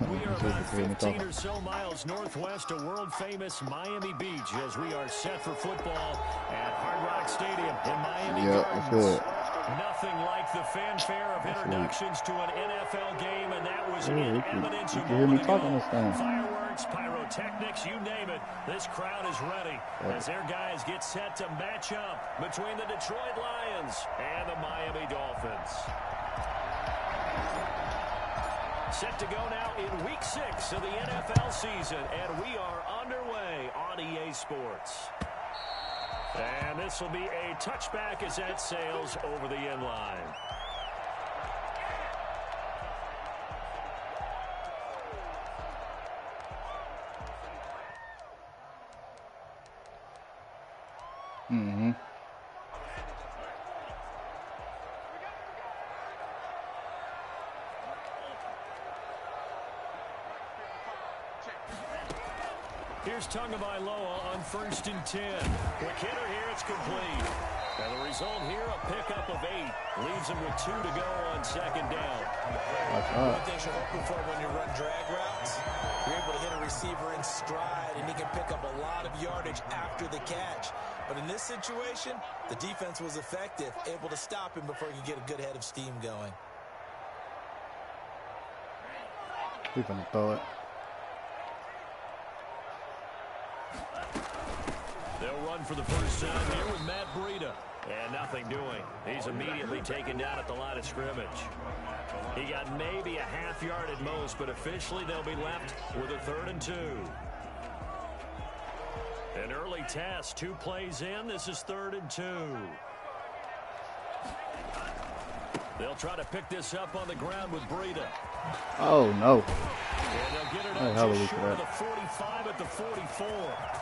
We are about 15 or so miles northwest of world-famous Miami Beach as we are set for football at Hard Rock Stadium in Miami Gardens. Nothing like the fanfare of introductions to an NFL game, and that was in evidence a moment ago. Fireworks, pyrotechnics, you name it. This crowd is ready as their guys get set to match up between the Detroit Lions and the Miami Dolphins. Set to go now in Week 6 of the NFL season, and we are underway on EA Sports. And this will be a touchback as that sails over the end line. Mm-hmm. Here's Tagovailoa on 1st and 10. Quick hitter here, it's complete. And the result here, a pickup of 8. Leaves him with 2 to go on 2nd down. One thing you're hoping for when you run drag routes, you're able to hit a receiver in stride, and he can pick up a lot of yardage after the catch. But in this situation, the defense was effective, able to stop him before he could get a good head of steam going. We're going to throw it. They'll run for the first time here with Matt Breida. And nothing doing. He's immediately taken down at the line of scrimmage. He got maybe a half yard at most, but officially they'll be left with a 3rd and 2. An early test, 2 plays in. This is 3rd and 2. They'll try to pick this up on the ground with Breida. Oh, no. And they'll get it up just short of the 45 at the 44.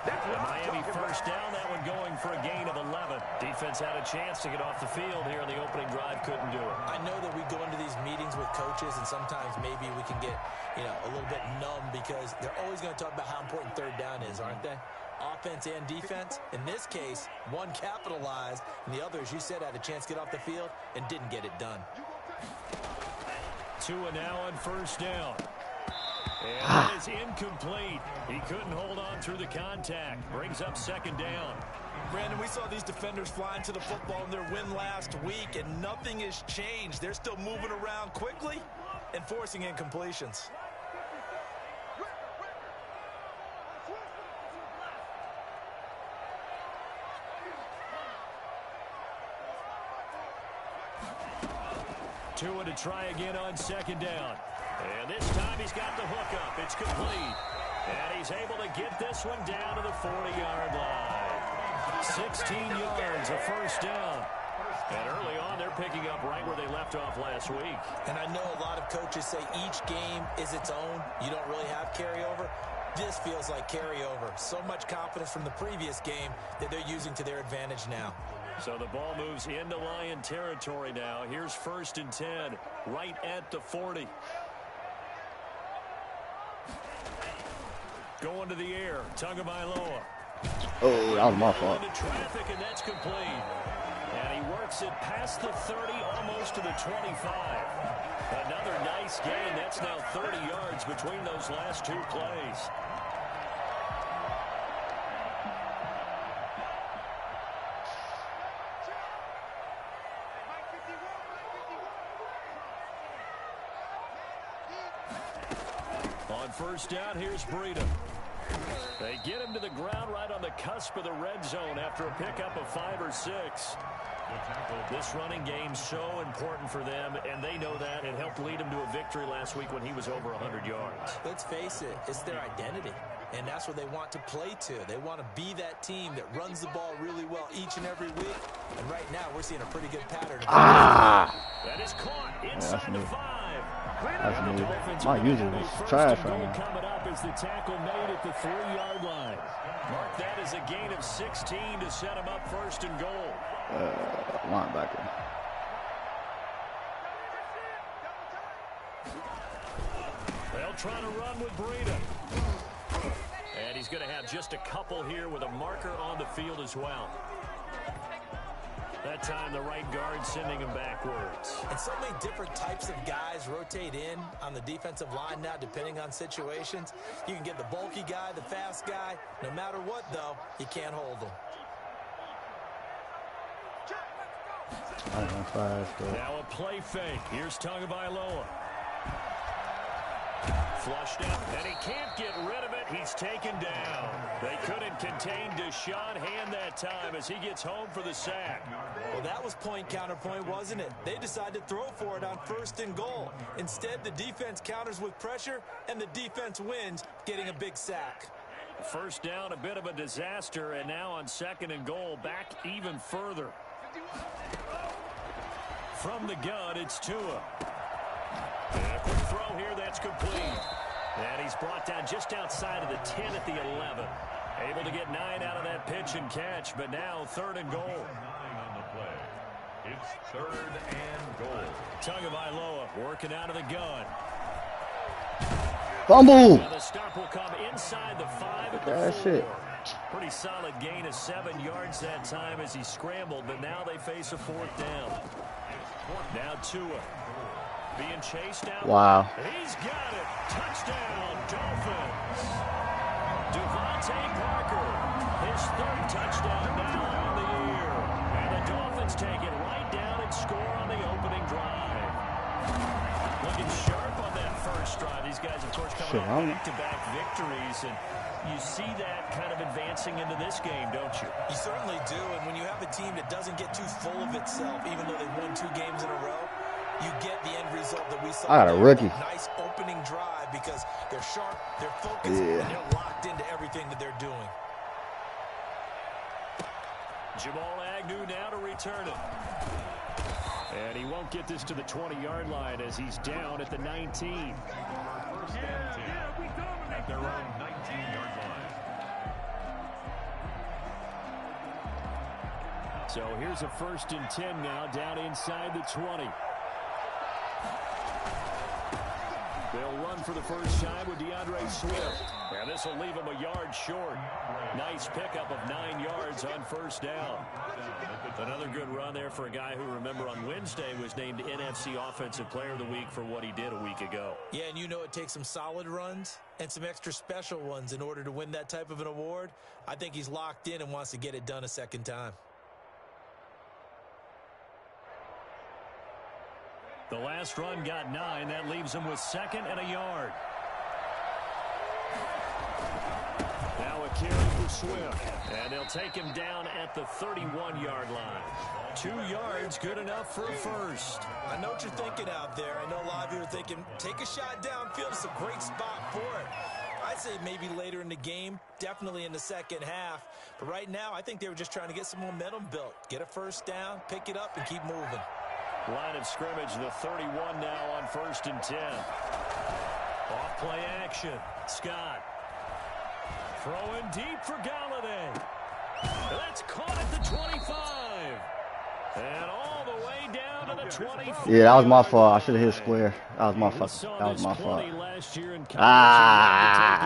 The Miami first down, that one going for a gain of 11. Defense had a chance to get off the field here in the opening drive, couldn't do it. I know that we go into these meetings with coaches, and sometimes maybe we can get, a little bit numb because they're always going to talk about how important 3rd down is, aren't they? Offense and defense. In this case, one capitalized, and the other, as you said, had a chance to get off the field and didn't get it done. Tua now on 1st down. And that is incomplete. He couldn't hold on through the contact. Brings up 2nd down. Brandon, we saw these defenders flying to the football in their win last week, and nothing has changed. They're still moving around quickly and forcing incompletions. Tua to try again on 2nd down. And this time he's got the hook up. It's complete. And he's able to get this one down to the 40-yard line. 16 yards, a 1st down. And early on, they're picking up right where they left off last week. And I know a lot of coaches say each game is its own. You don't really have carryover. This feels like carryover. So much confidence from the previous game that they're using to their advantage now. So the ball moves into Lion territory now. Here's 1st and 10, right at the 40. Going to the air, Tagovailoa. Oh, that was my fault. Into traffic, and that's complete. And he works it past the 30, almost to the 25. Another nice gain. That's now 30 yards between those last 2 plays. On 1st down, here's Breida. They get him to the ground right on the cusp of the red zone after a pickup of 5 or 6. This running game's so important for them, and they know that. It helped lead him to a victory last week when he was over 100 yards. Let's face it, it's their identity, and that's what they want to play to. They want to be that team that runs the ball really well each and every week, and right now we're seeing a pretty good pattern. That is caught inside the 5. That's me. My user was trash right now. Coming up as the tackle made at the 3-yard line. Mark that as a gain of 16 to set him up 1st and goal. Linebacker. They'll try to run with Breida. And he's going to have just a couple here with a marker on the field as well. That time the right guard sending him backwards. And so many different types of guys rotate in on the defensive line now, depending on situations. You can get the bulky guy, the fast guy. No matter what, though, you can't hold them. Now a play fake. Here's Tagovailoa. Flushed out, and he can't get rid of it. He's taken down. They couldn't contain Deshaun Hand that time as he gets home for the sack. Well, that was point counterpoint, wasn't it? They decided to throw for it on 1st and goal. Instead, the defense counters with pressure, and the defense wins, getting a big sack. First down, a bit of a disaster, and now on 2nd and goal, back even further. From the gun, it's Tua. And a quick throw here, that's complete. And he's brought down just outside of the 10 at the 11. Able to get 9 out of that pitch and catch, but now 3rd and goal. It's 3rd and goal. Tagovailoa working out of the gun. Fumble! Now the stop will come inside the 5 at the 4. Shit. Pretty solid gain of 7 yards that time as he scrambled, but now they face a 4th down. Now Tua being chased out. Wow. He's got it. Touchdown, Dolphins. Devontae Parker, his 3rd touchdown now on the year. And the Dolphins take it right down and score on the opening drive. Looking sharp on that first drive. These guys, of course, coming off back-to-back victories, and you see that kind of advancing into this game, don't you? You certainly do, and when you have a team that doesn't get too full of itself, even though they've won 2 games in a row, you get the end result that we saw. I got a rookie. Nice opening drive because they're sharp, they're focused, and they're locked into everything that they're doing. Jamal Agnew now to return it. And he won't get this to the 20-yard line as he's down at the 19. At their own 19-yard line. So here's a 1st and 10 now down inside the 20. They'll run for the first time with DeAndre Swift. And this will leave him a yard short. Nice pickup of 9 yards on 1st down. Another good run there for a guy who, remember, on Wednesday was named NFC Offensive Player of the Week for what he did a week ago. Yeah, and you know it takes some solid runs and some extra special ones in order to win that type of an award. I think he's locked in and wants to get it done a 2nd time. The last run got 9. That leaves him with 2nd and a yard. Now a carry for Swift. And they'll take him down at the 31-yard line. 2 yards, good enough for a first. I know what you're thinking out there. I know a lot of you are thinking, take a shot downfield. It's a great spot for it. I'd say maybe later in the game, definitely in the 2nd half. But right now, I think they were just trying to get some momentum built. Get a first down, pick it up, and keep moving. Line of scrimmage, the 31 now on 1st and 10. Off play action. Scott. Throwing deep for Galladay. That's caught at the 25. And all the way down to the 24. Yeah, that was my fault. I should have hit square. That was my fault. That was my fault.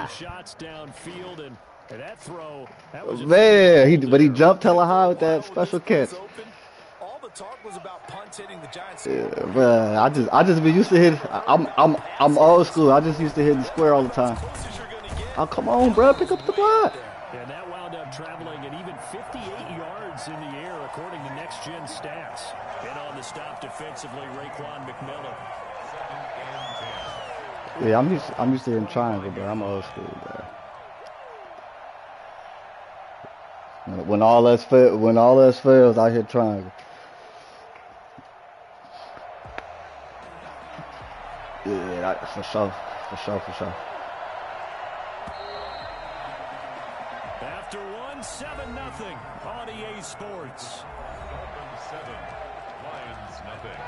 Shots downfield, and that throw. That was man, but he jumped hella high with that special catch. Talk was about punts hitting the Giants. Yeah, but I just been used to hit. I'm old school. I just used to hit the square all the time. Oh, come on, bro, pick up the block. And that wound up traveling an even 58 yards in the air, according to Next Gen Stats. And on the stop defensively, Raekwon McMillan. Yeah, I'm used to hitting triangle, bro. I'm old school, bro. When all else fails, I hit triangle. Yeah, for sure. After 7-0 on EA Sports. Dolphins 7, Lions nothing.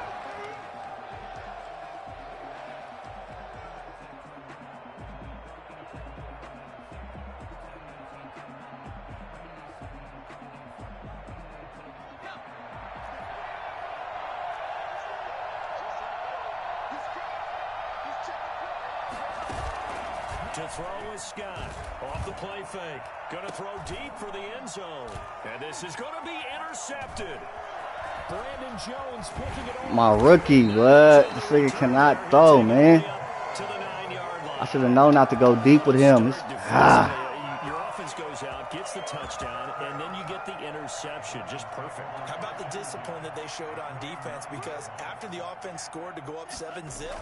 To throw is Scott. Off the play fake. Going to throw deep for the end zone. And this is going to be intercepted. Brandon Jones picking it over. My rookie, what? This nigga cannot throw, man. To the 9-yard line. I should have known not to go deep with him. Your offense goes out, gets the touchdown, and then you get the interception. Just perfect. How about the discipline that they showed on defense? Because after the offense scored to go up 7-zip,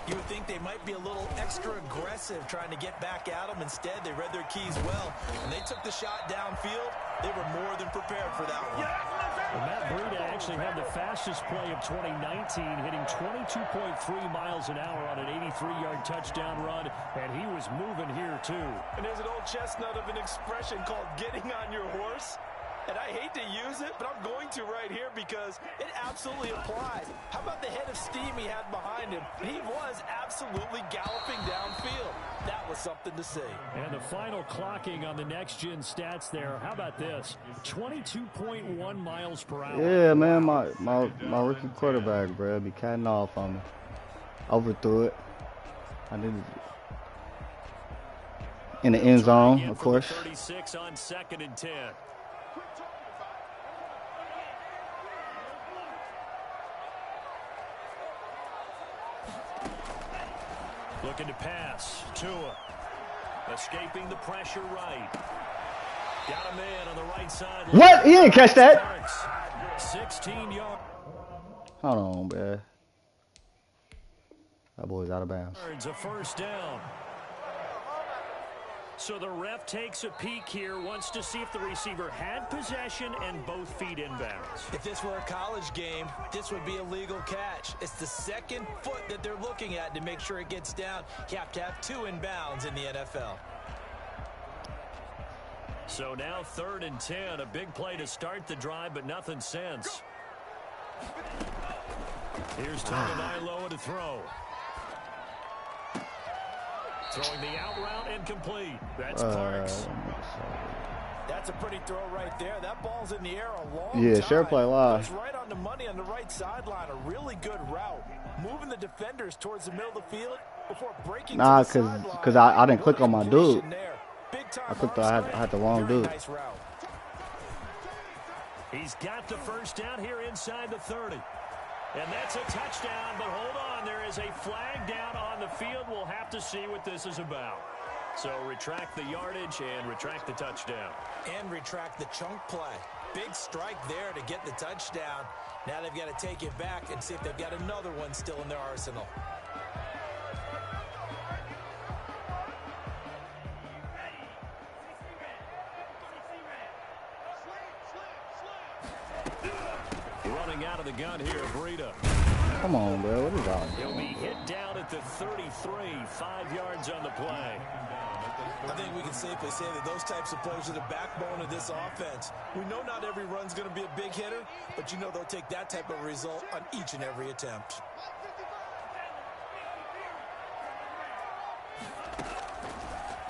you would think they might be a little extra aggressive trying to get back at them. Instead, they read their keys well, and they took the shot downfield. They were more than prepared for that one. Well, Matt Breida actually had the fastest play of 2019, hitting 22.3 miles an hour on an 83-yard touchdown run, and he was moving here too. And there's an old chestnut of an expression called getting on your horse. And I hate to use it, but I'm going to right here because it absolutely applies. How about the head of steam he had behind him? He was absolutely galloping downfield. That was something to see. And the final clocking on the next-gen stats there. How about this? 22.1 miles per hour. Yeah, man, my rookie quarterback, bro, be cutting off on me. Overthrew it. I did it in the end zone, of course. 36 on 2nd and 10. Looking to pass. Tua. Escaping the pressure right. Got a man on the right side. What? He didn't catch that. 16 yards. Hold on, bro. That boy's out of bounds. A first down. So the ref takes a peek here, wants to see if the receiver had possession and both feet inbounds. If this were a college game, this would be a legal catch. It's the second foot that they're looking at to make sure it gets down. You have to have 2 inbounds in the NFL. So now 3rd and 10, a big play to start the drive, but nothing since. Here's Tagovailoa to throw. Throwing the out route incomplete. That's Parks. That's a pretty throw right there. That ball's in the air a long time. Yeah, share play live. It's right on the money on the right sideline. A really good route. Moving the defenders towards the middle of the field before breaking to the sideline. because I didn't click on my dude. I clicked. I had the wrong dude. Nice route. He's got the first down here inside the 30. And that's a touchdown, but hold on. There is a flag down on the field. We'll have to see what this is about. So retract the yardage and retract the touchdown. And retract the chunk play. Big strike there to get the touchdown. Now they've got to take it back and see if they've got another one still in their arsenal. Running out of the gun here, Breida. Come on, bro. What is that? He'll be hit down at the 33, 5 yards on the play. I think we can safely say that those types of plays are the backbone of this offense. We know not every run's going to be a big hitter, but you know they'll take that type of result on each and every attempt.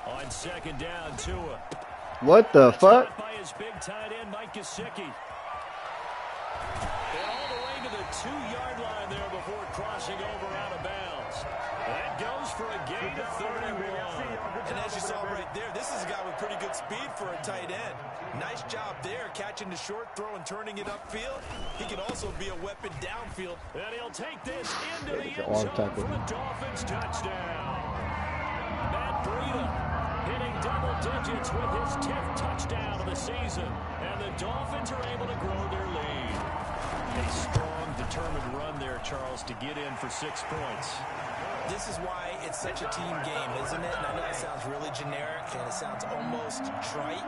On 2nd down, Tua. What the fuck? By his big tight end, Mike Gesicki. And all the way to the 2-yard line there before crossing over out of bounds. That goes for a gain of 31. And as you saw right there, this is a guy with pretty good speed for a tight end. Nice job there, catching the short throw and turning it upfield. He can also be a weapon downfield. And he'll take this into the end zone for the Dolphins touchdown. Matt Breida hitting double digits with his 10th touchdown of the season. And the Dolphins are able to grow their lead. A strong, determined run there, Charles, to get in for 6 points. This is why it's such a team game, isn't it? And I know it sounds really generic and it sounds almost trite,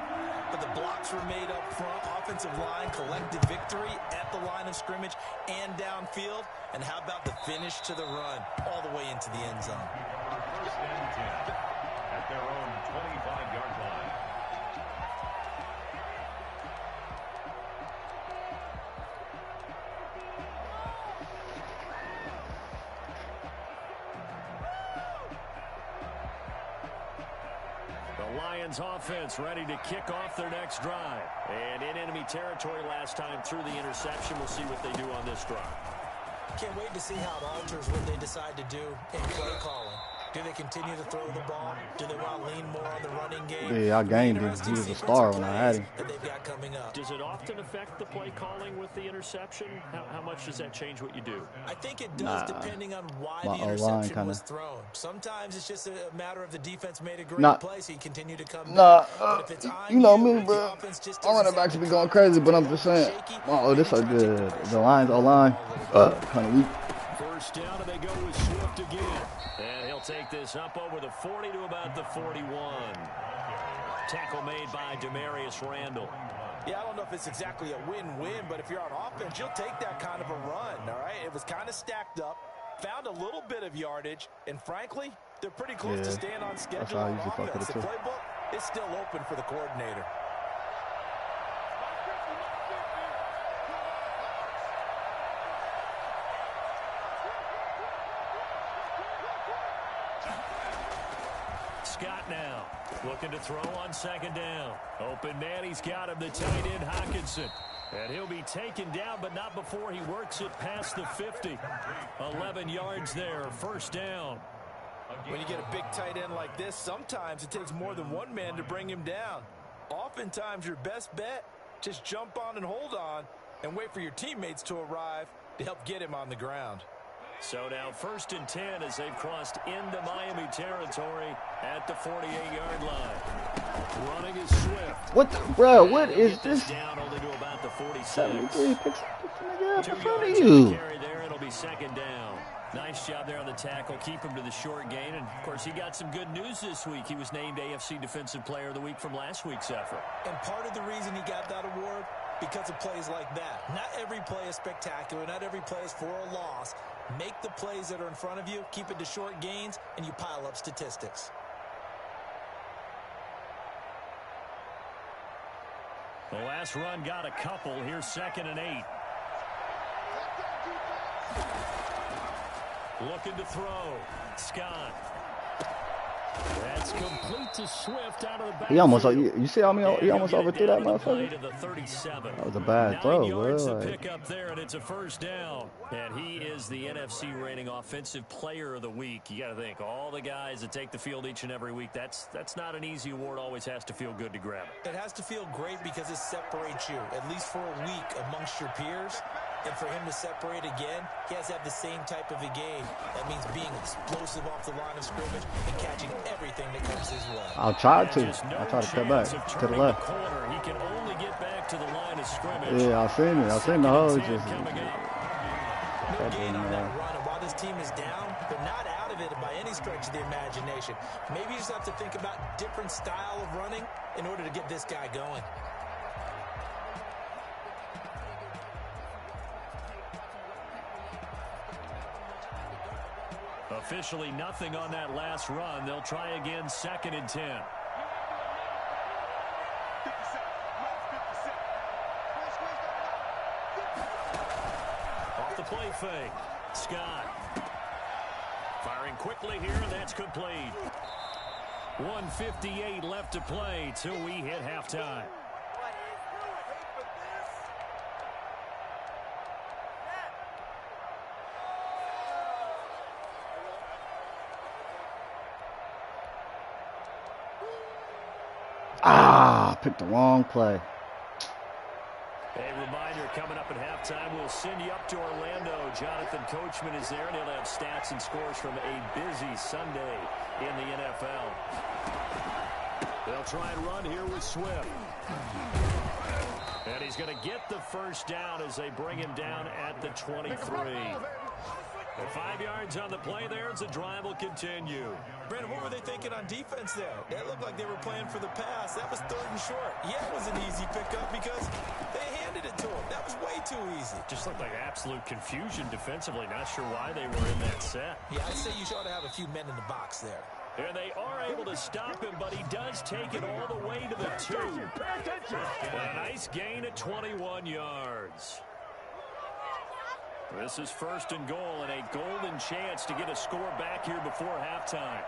but the blocks were made up front, offensive line, collective victory at the line of scrimmage and downfield. And how about the finish to the run all the way into the end zone? First and 10 at their own 25-yard line. Lions offense ready to kick off their next drive. And in enemy territory last time through the interception. We'll see what they do on this drive. Can't wait to see how it alters what they decide to do in play calling. Do they continue to throw the ball? Do they want to lean more on the running game? Yeah, I gained him. He was a star when I had him. That they've got coming up. Does it often affect the play calling with the interception? How much does that change what you do? I think it does, depending on why My the interception was thrown. Sometimes it's just a matter of the defense made a great play, so you continue to come back. But if it's on you know you, me, bro. I'm running back to be going crazy, but I'm just saying. Oh, this is good. The Lions O-line kind of weak. First down, and they go with Swift again. And he'll take this up over the 40 to about the 41. Tackle made by Demarius Randall. Yeah, I don't know if it's exactly a win-win, but if you're on offense, you'll take that kind of a run, all right? It was kind of stacked up, found a little bit of yardage, and frankly, they're pretty close to staying on schedule on offense. The playbook is still open for the coordinator. Scott now looking to throw on second down. Open man, he's got him, the tight end Hockenson. And he'll be taken down, but not before he works it past the 50. 11 yards there, first down. When you get a big tight end like this, sometimes it takes more than one man to bring him down. Oftentimes, your best bet, just jump on and hold on and wait for your teammates to arrive to help get him on the ground. So now first and 10 as they've crossed into Miami territory at the 48-yard line. Running is Swift. What, bro? What is this? Down only to about the 46. 73 picks up in front of yards you. Carry there, it'll be second down. Nice job there on the tackle. Keep him to the short gain. And, of course, he got some good news this week. He was named AFC Defensive Player of the Week from last week's effort. And part of the reason he got that award, because of plays like that. Not every play is spectacular. Not every play is for a loss. Make the plays that are in front of you, keep it to short gains, and you pile up statistics. The last run got a couple. Here's second and 8. Looking to throw. Scott. That's complete to Swift out of the back. He almost, you see how he almost overthrew that motherfucker? That was a bad throw, bro. Pick up there, and it's a first down. And he is the NFC reigning offensive player of the week. You got to think, all the guys that take the field each and every week, that's not an easy award. Always has to feel good to grab it. It has to feel great because it separates you, at least for a week, amongst your peers. And for him to separate again, he has to have the same type of a game. That means being explosive off the line of scrimmage and catching everything that comes his way. I'll try to cut back to the left. He can only get back to the line of scrimmage. Yeah, I've seen it. I've seen the whole just. No gain on that run. And while this team is down, they're not out of it by any stretch of the imagination. Maybe you just have to think about different style of running in order to get this guy going. Officially nothing on that last run. They'll try again, second and 10. Off the play fake. Scott. Firing quickly here, and that's complete. 1:58 left to play till we hit halftime. Picked the wrong play. A reminder coming up at halftime, we'll send you up to Orlando. Jonathan Coachman is there, and he'll have stats and scores from a busy Sunday in the NFL. They'll try and run here with Swift. And he's going to get the first down as they bring him down at the 23. And 5 yards on the play there as the drive will continue. Brandon, what were they thinking on defense there? That looked like they were playing for the pass. That was third and short. Yeah, it was an easy pickup because they handed it to him. That was way too easy. Just looked like absolute confusion defensively. Not sure why they were in that set. Yeah, I'd say you ought to have a few men in the box there. And they are able to stop him, but he does take it all the way to the 2. A nice gain at 21 yards. This is first and goal, and a golden chance to get a score back here before halftime.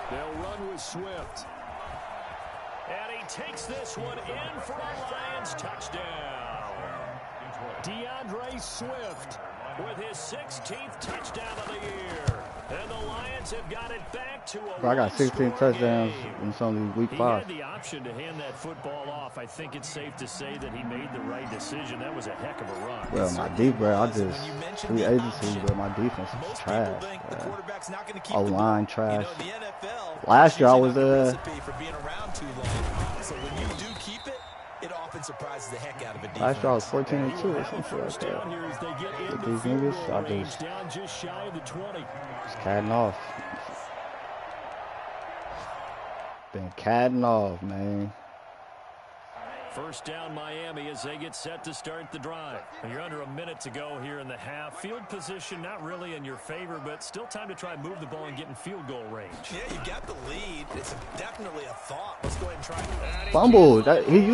They'll run with Swift. And he takes this one in for a Lions touchdown. DeAndre Swift with his 16th touchdown of the year. And the Lions have got it back to a Bro, I got 16 touchdowns and it's only week 5. He had the option to hand that football off. I think it's safe to say that he made the right decision. That was a heck of a run. Well, my deep, bro, I just free agency, but my defense is trash. O-line trash. Last year I was so when you do keep it, it often surprises the heck out of a defense. Last year I was 14-2 or something like that. With these niggas, I just catting off. Been catting off, man. First down Miami as they get set to start the drive. You're under a minute to go here in the half. Field position not really in your favor, but still time to try and move the ball and get in field goal range. Yeah, you got the lead. It's definitely a thought. Let's go ahead and try. Fumble. He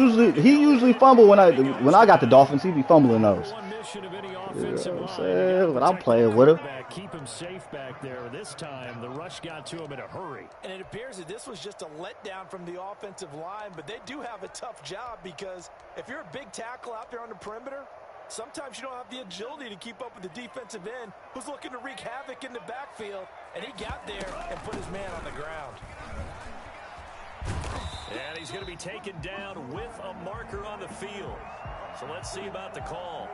usually fumble when I got the Dolphins. He be fumbling those. You know what I'm saying? But I'm playing with him. Keep him safe back there. This time, the rush got to him in a hurry. And it appears that this was just a letdown from the offensive line, but they do have a tough job because if you're a big tackle out there on the perimeter, sometimes you don't have the agility to keep up with the defensive end who's looking to wreak havoc in the backfield, and he got there and put his man on the ground. And he's going to be taken down with a marker on the field. So let's see about the call.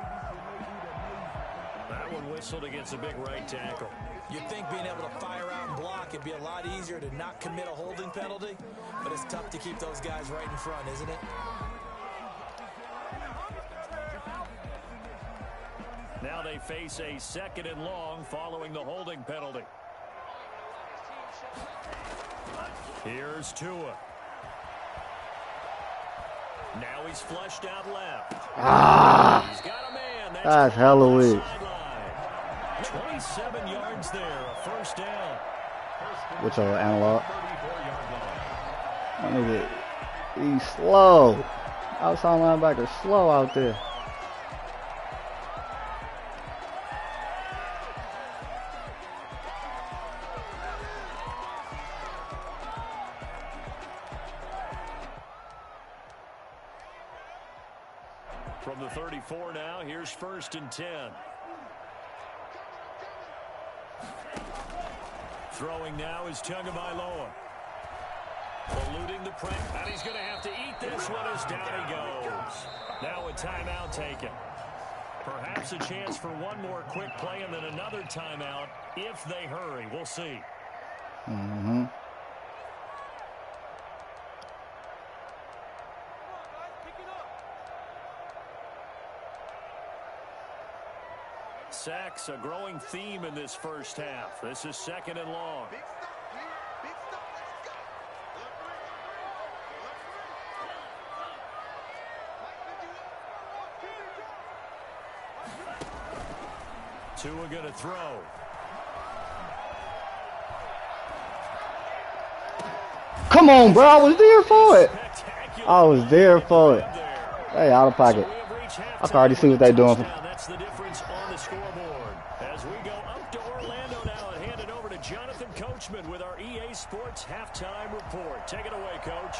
That one whistled against a big right tackle. You'd think being able to fire out and block it'd be a lot easier to not commit a holding penalty, but it's tough to keep those guys right in front, isn't it? Now they face a 2nd and long following the holding penalty. Here's Tua. Now he's flushed out left. He's got a man. That's hella weak. 27 yards there, a first down. Which are analog. My nigga, he's slow. Outside linebacker slow out there. From the 34 now, here's 1st and 10. Throwing now is Tagovailoa. Eluding the pressure, and he's going to have to eat this one as down he goes. Now a timeout taken. Perhaps a chance for one more quick play and then another timeout if they hurry. We'll see. Mm-hmm. Sacks, a growing theme in this first half. This is 2nd and long. Tua going to throw. Come on, bro. I was there for it. I was there for it. Hey, out of pocket. I can already see what they're doing. That's the difference on the scoreboard. As we go up to Orlando now and hand it over to Jonathan Coachman with our EA Sports halftime report. Take it away, Coach.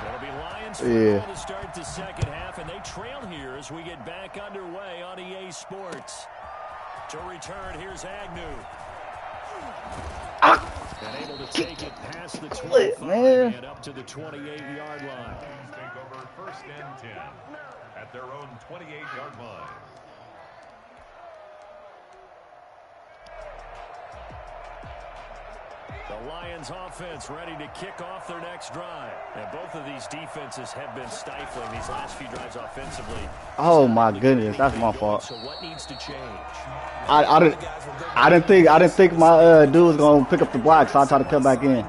It'll be Lions football to start the second half, and they trail here as we get back underway on EA Sports. To return, here's Agnew. And able to take it past the 25 and up to the 28-yard line. Take over 1st and 10 at their own 28-yard line. The Lions offense ready to kick off their next drive. And both of these defenses have been stifling these last few drives offensively. Oh my goodness, that's my fault. So what needs to change? I didn't think my dude was gonna pick up the block, so I tried to come back in.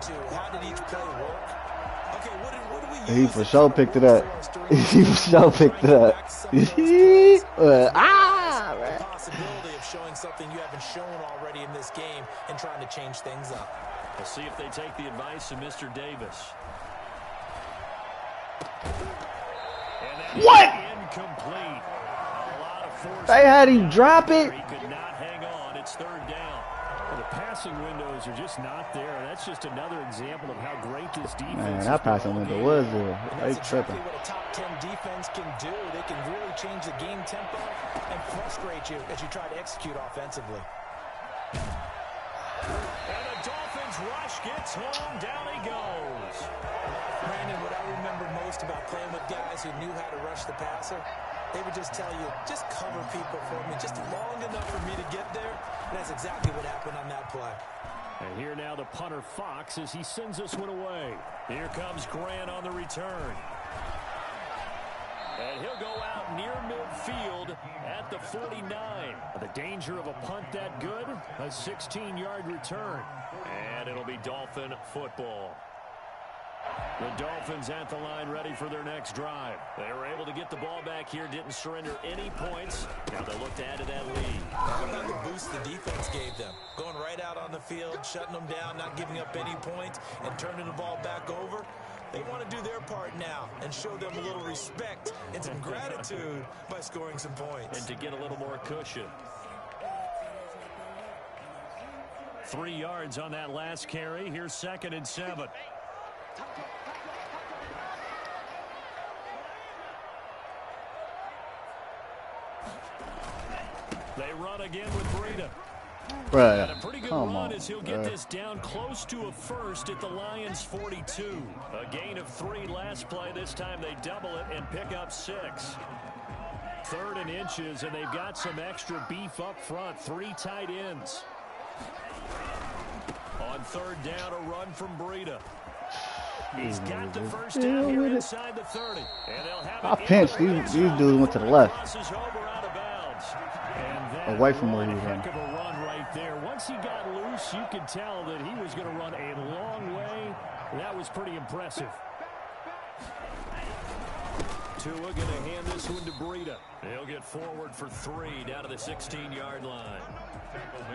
He for sure picked it up. He for sure picked it up. Possibility of showing something you haven't shown already in this game and trying to change things up. We'll see if they take the advice of Mr. Davis. What? Incomplete. A lot of force. They had him drop it. He could not hang on. It's 3rd down. Well, the passing windows are just not there. That's just another example of how great this defense is. Man, that passing window was there. They tripping. What a top 10 defense can do. They can really change the game tempo and frustrate you as you try to execute offensively. And the Dolphins rush gets home. Down he goes. Brandon, what I remember most about playing with guys who knew how to rush the passer, they would just tell you, just cover people for me, just long enough for me to get there. And that's exactly what happened on that play. And here now the punter Fox as he sends this one away. Here comes Grant on the return. And he'll go out near midfield at the 49. The danger of a punt that good, a 16-yard return. And it'll be Dolphin football. The Dolphins at the line ready for their next drive. They were able to get the ball back here, didn't surrender any points. Now they look to add to that lead. How about the boost the defense gave them? Going right out on the field, shutting them down, not giving up any points, and turning the ball back over. They want to do their part now and show them a little respect and some gratitude by scoring some points. And to get a little more cushion. 3 yards on that last carry. Here's 2nd and 7. They run again with Breida. Bruh, And a pretty good run as he'll get this down close to a first at the Lions' 42. A gain of 3 last play. This time they double it and pick up 6. 3rd and inches, and they've got some extra beef up front. 3 tight ends. On 3rd down, a run from Breida. He's got the first down here inside the 30. And they'll have I pinched. These dudes went to the left. Away from where he was Heck of a run right there. Once he got loose, you could tell that he was going to run a long way. That was pretty impressive. Tua going to hand this one to Breida. He'll get forward for 3 down to the 16-yard line.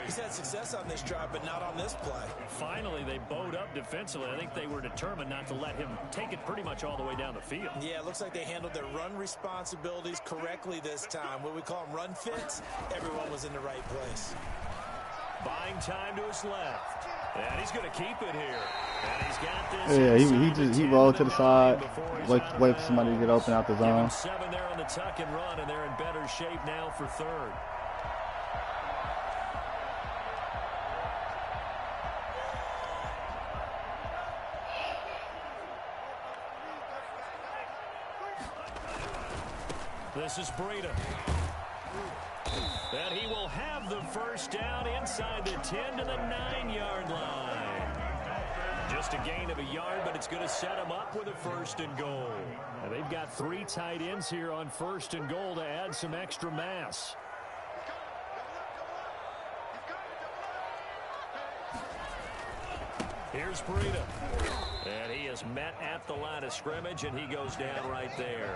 He's had success on this drive, but not on this play. Finally, they bowed up defensively. I think they were determined not to let him take it pretty much all the way down the field. Yeah, it looks like they handled their run responsibilities correctly this time. What we call them run fits, everyone was in the right place. Buying time to his left. And he's going to keep it here. And he's got this. Yeah, he rolled to the side, wait for somebody to get open out the zone. 7 there on the tuck and run, and they're in better shape now for 3rd. This is Breida. And he will have the first down inside the 10 to the 9-yard line. Just a gain of a yard, but it's going to set him up with a 1st and goal. And they've got 3 tight ends here on 1st and goal to add some extra mass. Here's Breida. And he is met at the line of scrimmage, and he goes down right there.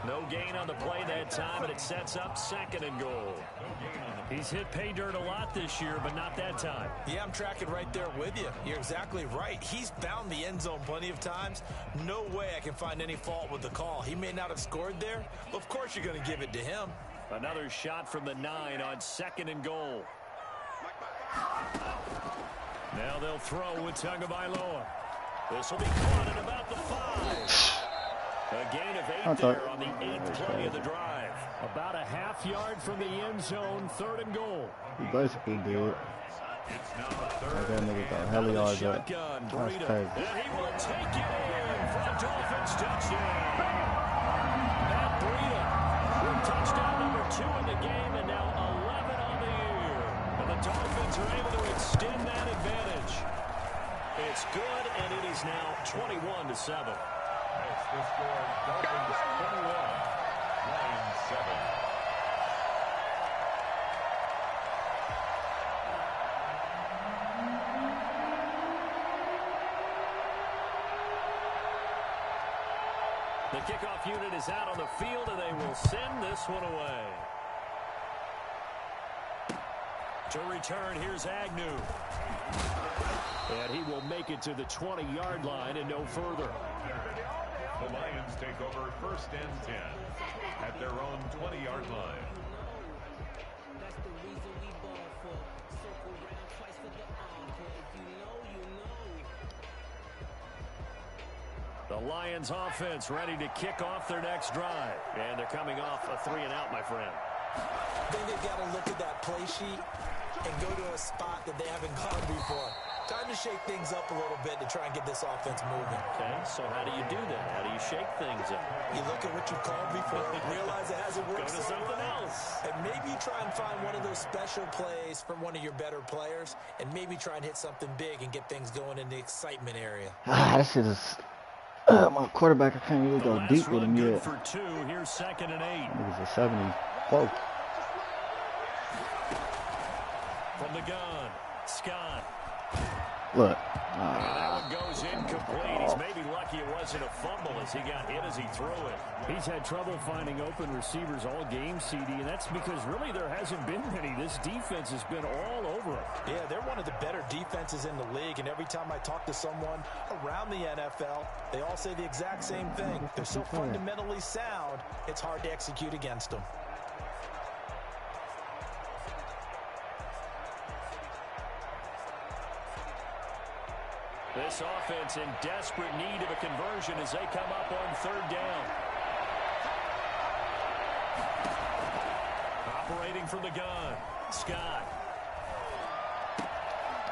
No gain on the play that time, and it sets up 2nd and goal. He's hit pay dirt a lot this year, but not that time. Yeah, I'm tracking right there with you. You're exactly right. He's found the end zone plenty of times. No way I can find any fault with the call. He may not have scored there, but of course you're going to give it to him. Another shot from the 9 on 2nd and goal. Now they'll throw with Tagovailoa. This will be caught at about the 5. A gain of 8 there on the 8th play of the drive. About a half yard from the end zone, 3rd and goal. He basically did. That nigga got hella yards up. That's crazy. And he will take it in for the Dolphins touchdown. Matt Breida with touchdown number 2 in the game, and now 11 on the year. And the Dolphins are able to extend that advantage. It's good, and it is now 21-7. The score, Dolphins 21, Lions 7. The kickoff unit is out on the field, and they will send this one away. To return, here's Agnew. And he will make it to the 20-yard line and no further. The Lions take over 1st and 10 at their own 20-yard line. The Lions offense ready to kick off their next drive. And they're coming off a 3-and-out, my friend. I think they've got to look at that play sheet and go to a spot that they haven't gone before. Time to shake things up a little bit to try and get this offense moving. Okay, so how do you do that? How do you shake things up? You look at what you called before, realize it hasn't worked. Go to something else. And maybe you try and find one of those special plays from one of your better players, and maybe try and hit something big and get things going in the excitement area. That shit is... my quarterback, I can't really go deep with him yet. For 2, here's 2nd and 8. Niggas a 70. Whoa. From the gun, Scott. Look. That one goes incomplete. He's maybe lucky it wasn't a fumble as he got hit as he threw it. He's had trouble finding open receivers all game, CD, and that's because really there hasn't been many. This defense has been all over him. Yeah, they're one of the better defenses in the league, and every time I talk to someone around the NFL, they all say the exact same thing. They're so fundamentally sound, it's hard to execute against them. This offense in desperate need of a conversion as they come up on 3rd down. Operating from the gun, Scott.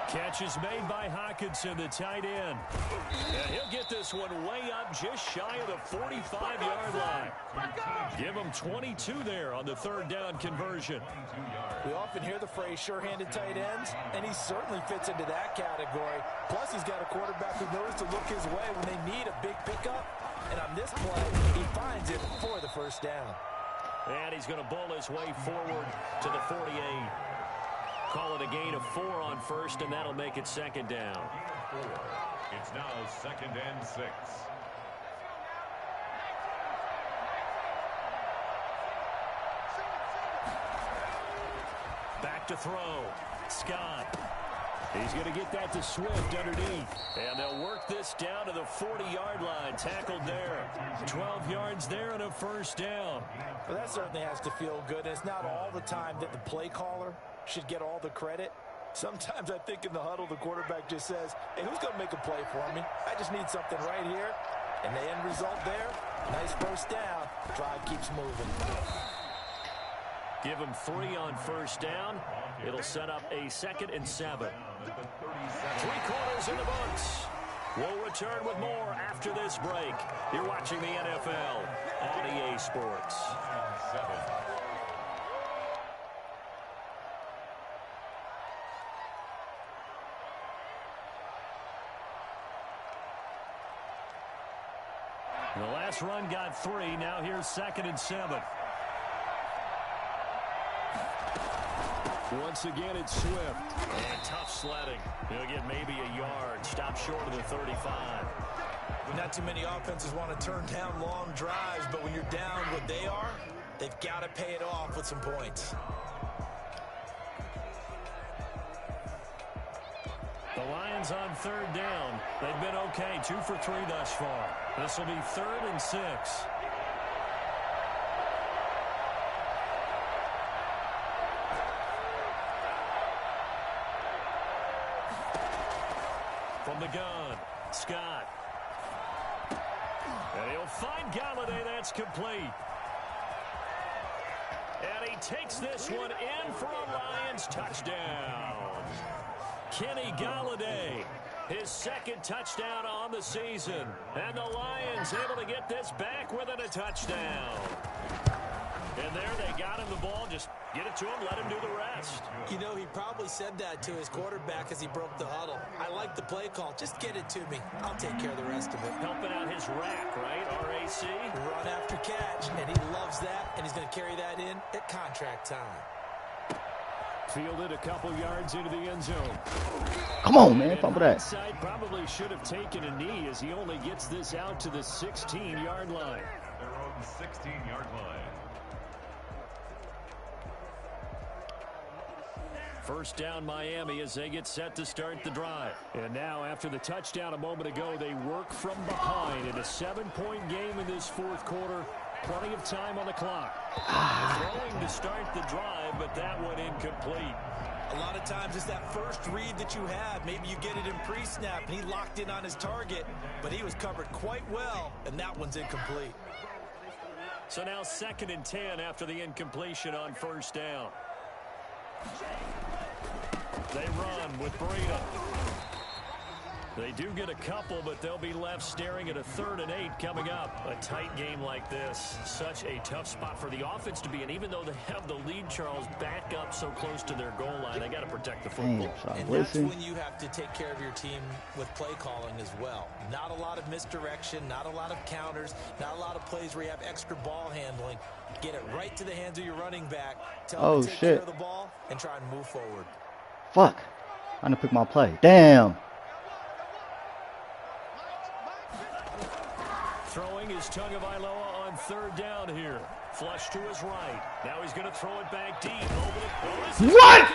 Catch is made by Hockenson, the tight end. And he'll get this one way up just shy of the 45-yard line. Give him 22 there on the 3rd down conversion. We often hear the phrase sure-handed tight ends, and he certainly fits into that category. Plus, he's got a quarterback who knows to look his way when they need a big pickup. And on this play, he finds it for the 1st down. And he's going to bull his way forward to the 48. Call it a gain of 4 on 1st, and that'll make it 2nd down. It's now 2nd and 6. Back to throw. Scott. He's going to get that to Swift underneath. And they'll work this down to the 40-yard line. Tackled there. 12 yards there and a 1st down. Well, that certainly has to feel good. And it's not all the time that the play caller should get all the credit. Sometimes I think in the huddle, the quarterback just says, hey, who's going to make a play for me? I just need something right here. And the end result there, nice 1st down. Drive keeps moving. Give him 3 on 1st down. It'll set up a 2nd and 7. 3 quarters in the books. We'll return with more after this break. You're watching the NFL on EA Sports. The last run got 3. Now here's 2nd and 7. Once again, it's Swift. And tough sledding. He'll get maybe a yard. Stop short of the 35. Not too many offenses want to turn down long drives, but when you're down what they are, they've got to pay it off with some points. The Lions on 3rd down. They've been okay. 2 for 3 thus far. This will be 3rd and 6. From the gun, Scott. And he'll find Galladay. That's complete. And he takes this one in for a Lions touchdown. Kenny Galladay, his 2nd touchdown on the season. And the Lions able to get this back within a touchdown. And there they got him the ball. Just get it to him, let him do the rest. You know, he probably said that to his quarterback as he broke the huddle. I like the play call. Just get it to me. I'll take care of the rest of it. Helping out his rack, right? RAC. Run after catch, and he loves that, and he's going to carry that in at contract time. Fielded a couple yards into the end zone. Come on, man. Fumble that. Probably should have taken a knee as he only gets this out to the 16-yard line. Their own 16-yard line. 1st down Miami as they get set to start the drive. And now after the touchdown a moment ago, they work from behind in a 7-point game in this 4th quarter. Plenty of time on the clock. Throwing to start the drive, but that one incomplete. A lot of times it's that first read that you have. Maybe you get it in pre-snap, and he locked in on his target, but he was covered quite well, and that one's incomplete. So now 2nd and 10 after the incompletion on 1st down. They run with Breida. They do get a couple, but they'll be left staring at a 3rd and 8 coming up. A tight game like this, such a tough spot for the offense to be in. Even though they have the lead, Charles, back up so close to their goal line, they got to protect the football. And that's when you have to take care of your team with play calling as well. Not a lot of misdirection, not a lot of counters, not a lot of plays where you have extra ball handling. Get it right to the hands of your running back. Tell them to take care of the ball and try and move forward. Fuck. I'm going to pick my play. Damn. Throwing is Tagovailoa on 3rd down here. Flush to his right. Now he's going to throw it back deep. What?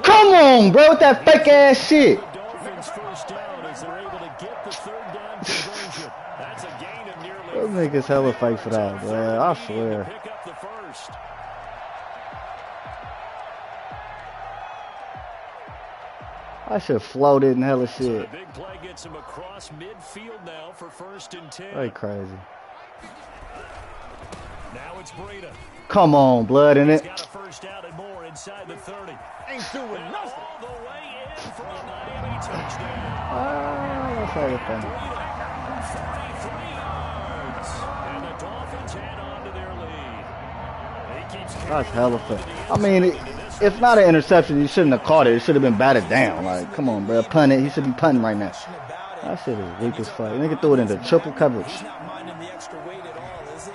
Come on, bro, with that fake ass shit. The Dolphins first down as they're able to get the 3rd down conversion. That's a gain of nearly. Those niggas hella fake for that, bro. I swear. Pick up the first. I should have floated and hella shit. Big play gets him across midfield now for 1st and 10. Like crazy. Now it's Breida. Come on, blood in it. He's got a first down and more inside the 30. Ain't doing nothing. All the way in for a Miami touchdown. That's hella funny. 43 yards. And the Dolphins head on to their lead. He keeps That's hella funny. I mean, it's not an interception. You shouldn't have caught it. It should have been batted down. Like, come on, bro. Punt it. He should be punting right now. That shit is weak as fuck. Nigga threw it into triple coverage. He's not minding the extra weight at all, is he?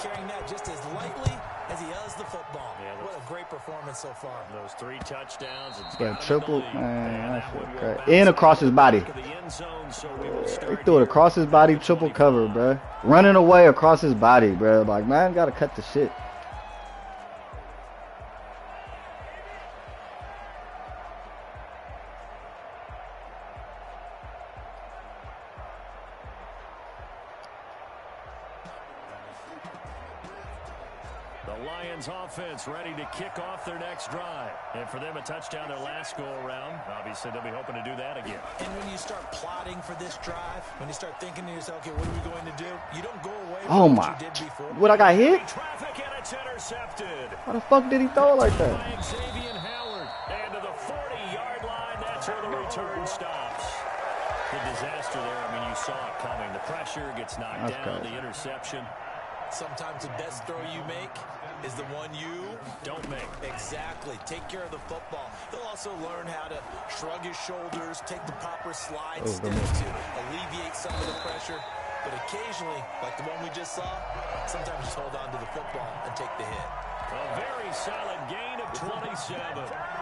Carrying that just as lightly as he does the football. Yeah, what a great performance so far. Those 3 touchdowns. Yeah, triple. Man, that shit crazy. And across his body. He threw it across his body, triple cover, bro. Running away across his body, bro. Like, man, gotta cut the shit. Offense ready to kick off their next drive. And for them, a touchdown their last go-around. Obviously, they'll be hoping to do that again. And when you start plotting for this drive, when you start thinking to yourself, okay, what are we going to do? You don't go away from what you did before. What, I got hit? Traffic and it's intercepted. How the fuck did he throw it like that? Xavier Howard. And to the 40-yard line, that's where the return stops. The disaster there, I mean, you saw it coming. The pressure gets knocked down, the interception. Sometimes the best throw you make is the one you don't make. Exactly. Take care of the football. He'll also learn how to shrug his shoulders, take the proper slide steps to alleviate some of the pressure. But occasionally, like the one we just saw, sometimes just hold on to the football and take the hit. A very solid gain of 27.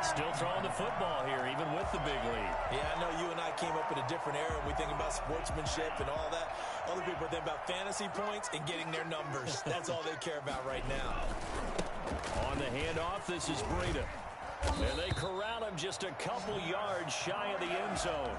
Still throwing the football here, even with the big lead. Yeah, I know you and I came up in a different era, and we think about sportsmanship and all that. Other people think about fantasy points and getting their numbers. That's all they care about right now. On the handoff, this is Breida. And they corral him just a couple yards shy of the end zone.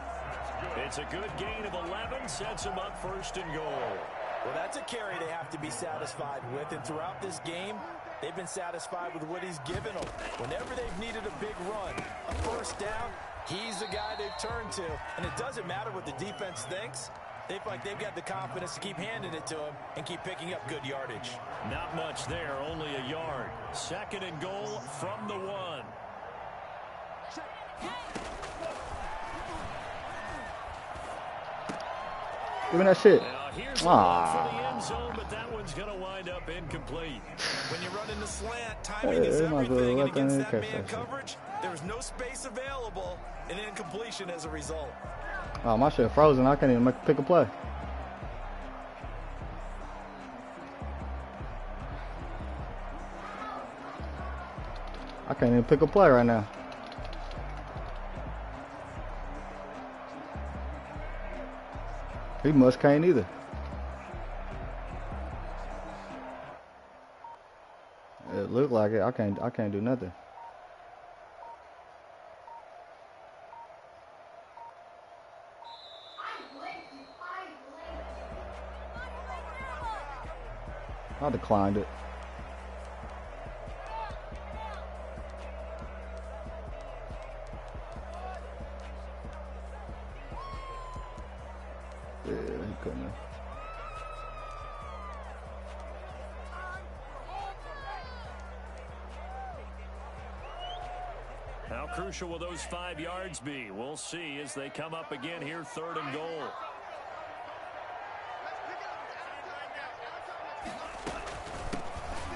It's a good gain of 11, sets him up 1st and goal. Well, that's a carry they have to be satisfied with, and throughout this game, they've been satisfied with what he's given them. Whenever they've needed a big run, a first down, he's the guy they've turned to. And it doesn't matter what the defense thinks. They feel like they've got the confidence to keep handing it to him and keep picking up good yardage. Not much there, only a yard. 2nd and goal from the 1. Give me that shit. For the end zone, but that one's going to wind up incomplete. When you run in the slant, timing is everything. And against that man coverage, there's no space available, and incompletion as a result. Oh, my shit frozen. I can't even pick a play. I can't even pick a play right now. He must can't either. It looked like it. I can't do nothing. I declined it. Yeah, he couldn't have. crucial will those 5 yards be? We'll see as they come up again here, 3rd and goal.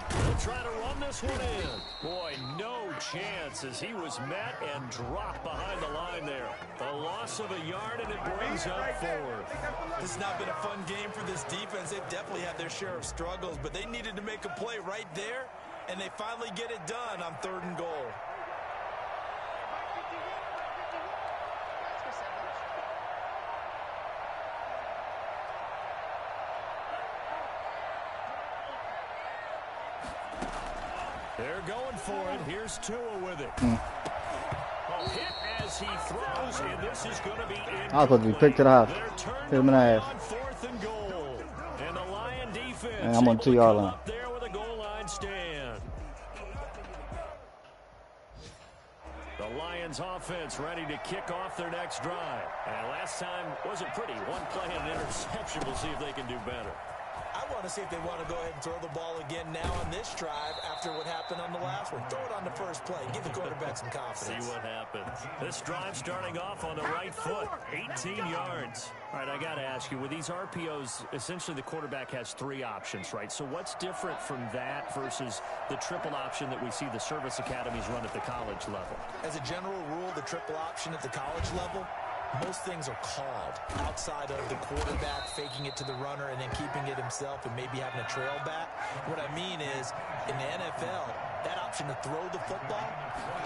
They'll try to run this one in. Boy, no chance as he was met and dropped behind the line there. The loss of a yard, and it brings up 4th. This has not been a fun game for this defense. They've definitely had their share of struggles, but they needed to make a play right there, and they finally get it done on 3rd and goal. They're going for it. Here's Tua with it. A hit as he throws, and this is going to be incomplete. I was supposed to be picked to the house. Hit him in the ass. On 4th and goal. And the Lion defense and I'm on 2-yard line. up there with a goal line stand. The Lions offense ready to kick off their next drive. And last time wasn't pretty. 1 play and an interception. We'll see if they can do better. I want to see if they want to go ahead and throw the ball again now on this drive after what happened on the last one. Throw it on the first play. Give the quarterback some confidence. See what happens. This drive starting off on the right foot. 18 yards. All right, I got to ask you, with these RPOs, essentially the quarterback has 3 options, right? So what's different from that versus the triple option that we see the service academies run at the college level? As a general rule, the triple option at the college level, most things are called outside of the quarterback faking it to the runner and then keeping it himself and maybe having a trail back. What I mean is, in the NFL, that option to throw the football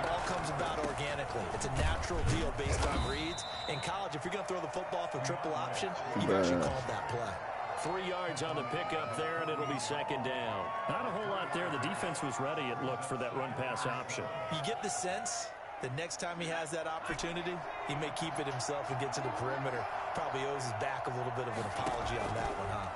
all comes about organically. It's a natural deal based on reads. In college, if you're going to throw the football for triple option, you've actually called that play. 3 yards on the pickup there, and it'll be 2nd down. Not a whole lot there. The defense was ready, it looked, for that run-pass option. You get the sense the next time he has that opportunity, he may keep it himself and get to the perimeter. Probably owes his back a little bit of an apology on that one, huh?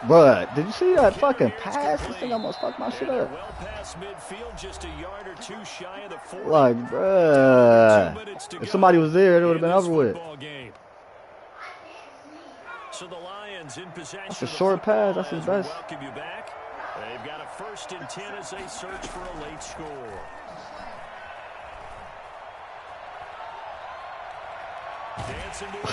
Bruh, did you see that fucking pass? This thing almost fucked my shit up. Well past midfield, just a yard or 2 shy of the 40. Like, bruh, if somebody was there, it would have been over with. So the Lions in possession. That's a short pass. That's his best. Welcome you back. They've got a 1st and 10 as they search for a late score. Dancing to it,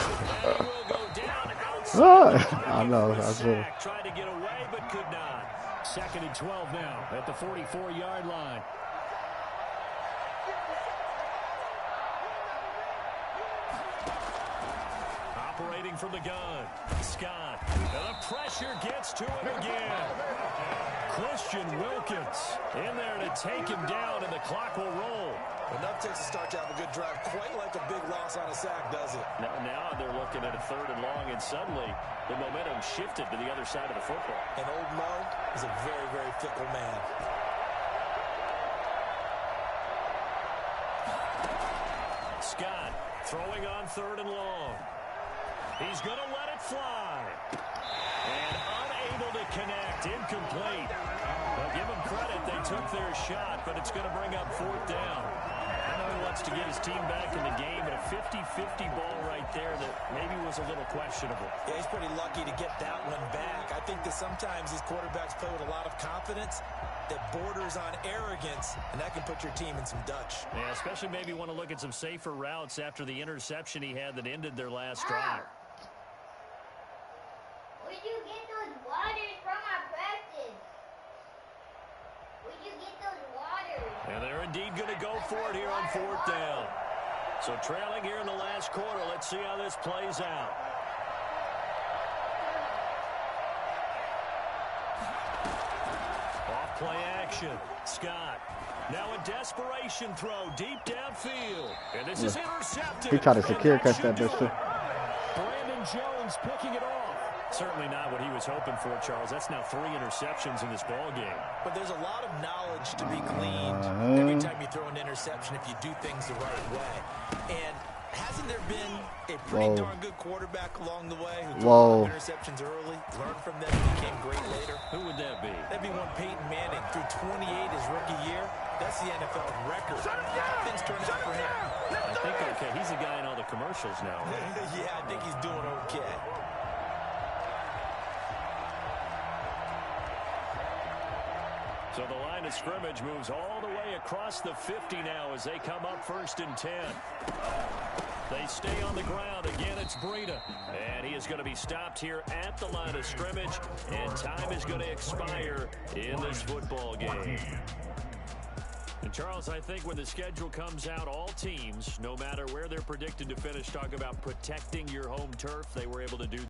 and he will go down outside. I know. I see. Tried to get away, but could not. 2nd and 12 now at the 44-yard line. Operating from the gun, Scott. And the pressure gets to him again. Christian Wilkins in there to take him down, and the clock will roll. Enough takes to start to have a good drive, quite like a big loss on a sack, does it? Now they're looking at a 3rd and long, and suddenly the momentum shifted to the other side of the football. And old Mark is a very, very fickle man. Scott throwing on 3rd and long. He's going to let it fly. And unable to connect. Incomplete. Well, give him credit. They took their shot, but it's going to bring up 4th down. I know he wants to get his team back in the game, but a 50-50 ball right there that maybe was a little questionable. Yeah, he's pretty lucky to get that one back. I think that sometimes these quarterbacks play with a lot of confidence that borders on arrogance, and that can put your team in some Dutch. Yeah, especially maybe want to look at some safer routes after the interception he had that ended their last drive. Where'd you get those waters from our practice? Where'd you get those waters? And they're indeed going to go for it here on 4th down. So trailing here in the last quarter. Let's see how this plays out. Off play action. Scott. Now a desperation throw deep downfield. And this is intercepted. He tried to secure catch that bitch too. Brandon Jones picking it off. Certainly not what he was hoping for, Charles. That's now 3 interceptions in this ball game. But there's a lot of knowledge to be gleaned every time you throw an interception if you do things the right way. And hasn't there been a pretty darn good quarterback along the way who threw interceptions early, learned from them, and became great later? Who would that be? That'd be one Peyton Manning. Through 28 his rookie year, that's the NFL record. How things turn out for him? I think, okay, he's the guy in all the commercials now, right? Yeah, I think he's doing okay. So the line of scrimmage moves all the way across the 50 now as they come up 1st and 10. They stay on the ground. Again, it's Breida. And he is going to be stopped here at the line of scrimmage. And time is going to expire in this football game. And, Charles, I think when the schedule comes out, all teams, no matter where they're predicted to finish, talk about protecting your home turf. They were able to do